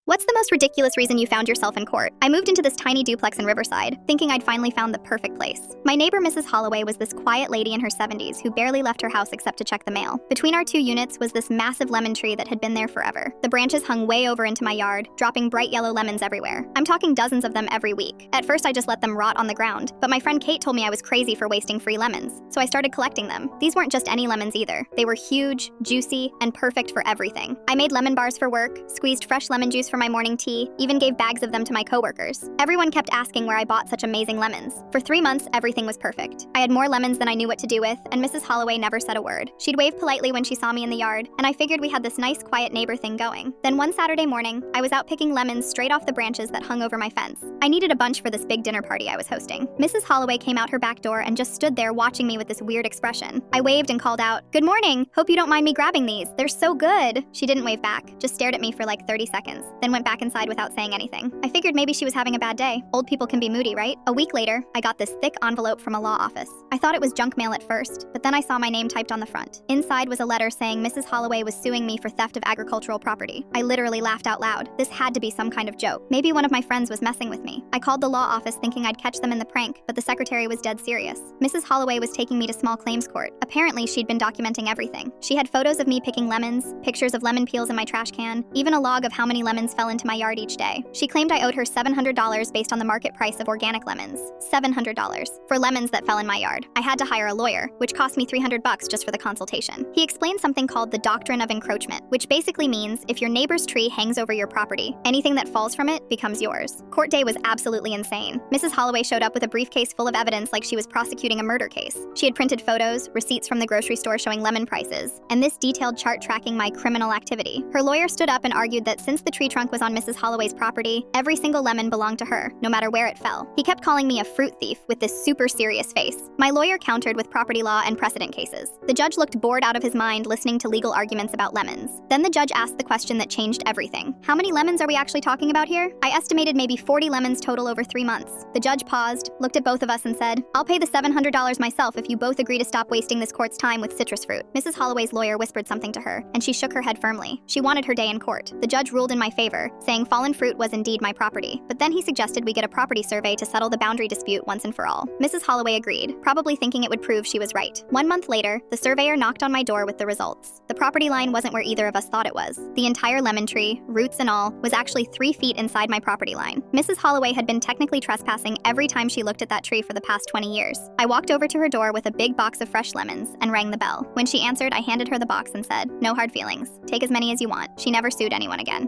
What's the most ridiculous reason you found yourself in court? I moved into this tiny duplex in Riverside, thinking I'd finally found the perfect place. My neighbor, Mrs. Holloway, was this quiet lady in her 70s who barely left her house except to check the mail. Between our two units was this massive lemon tree that had been there forever. The branches hung way over into my yard, dropping bright yellow lemons everywhere. I'm talking dozens of them every week. At first, I just let them rot on the ground, but my friend Kate told me I was crazy for wasting free lemons, so I started collecting them. These weren't just any lemons either. They were huge, juicy, and perfect for everything. I made lemon bars for work, squeezed fresh lemon juice for my morning tea, even gave bags of them to my coworkers. Everyone kept asking where I bought such amazing lemons. For 3 months, everything was perfect. I had more lemons than I knew what to do with, and Mrs. Holloway never said a word. She'd wave politely when she saw me in the yard, and I figured we had this nice, quiet neighbor thing going. Then one Saturday morning, I was out picking lemons straight off the branches that hung over my fence. I needed a bunch for this big dinner party I was hosting. Mrs. Holloway came out her back door and just stood there watching me with this weird expression. I waved and called out, "Good morning. Hope you don't mind me grabbing these. They're so good." She didn't wave back, just stared at me for like 30 seconds, then went back inside without saying anything. I figured maybe she was having a bad day. Old people can be moody, right? A week later, I got this thick envelope from a law office. I thought it was junk mail at first, but then I saw my name typed on the front. Inside was a letter saying Mrs. Holloway was suing me for theft of agricultural property. I literally laughed out loud. This had to be some kind of joke. Maybe one of my friends was messing with me. I called the law office thinking I'd catch them in the prank, but the secretary was dead serious. Mrs. Holloway was taking me to small claims court. Apparently, she'd been documenting everything. She had photos of me picking lemons, pictures of lemon peels in my trash can, even a log of how many lemons fell into my yard each day. She claimed I owed her $700 based on the market price of organic lemons. $700 for lemons that fell in my yard. I had to hire a lawyer, which cost me $300 just for the consultation. He explained something called the doctrine of encroachment, which basically means if your neighbor's tree hangs over your property, anything that falls from it becomes yours. Court day was absolutely insane. Mrs. Holloway showed up with a briefcase full of evidence like she was prosecuting a murder case. She had printed photos, receipts from the grocery store showing lemon prices, and this detailed chart tracking my criminal activity. Her lawyer stood up and argued that since the tree trunk was on Mrs. Holloway's property, every single lemon belonged to her, no matter where it fell. He kept calling me a fruit thief with this super serious face. My lawyer countered with property law and precedent cases. The judge looked bored out of his mind listening to legal arguments about lemons. Then the judge asked the question that changed everything. How many lemons are we actually talking about here? I estimated maybe 40 lemons total over 3 months. The judge paused, looked at both of us and said, "I'll pay the $700 myself if you both agree to stop wasting this court's time with citrus fruit." Mrs. Holloway's lawyer whispered something to her, and she shook her head firmly. She wanted her day in court. The judge ruled in my favor, saying fallen fruit was indeed my property. But then he suggested we get a property survey to settle the boundary dispute once and for all. Mrs. Holloway agreed, probably thinking it would prove she was right. 1 month later, the surveyor knocked on my door with the results. The property line wasn't where either of us thought it was. The entire lemon tree, roots and all, was actually 3 feet inside my property line. Mrs. Holloway had been technically trespassing every time she looked at that tree for the past 20 years. I walked over to her door with a big box of fresh lemons and rang the bell. When she answered, I handed her the box and said, "No hard feelings. Take as many as you want." She never sued anyone again.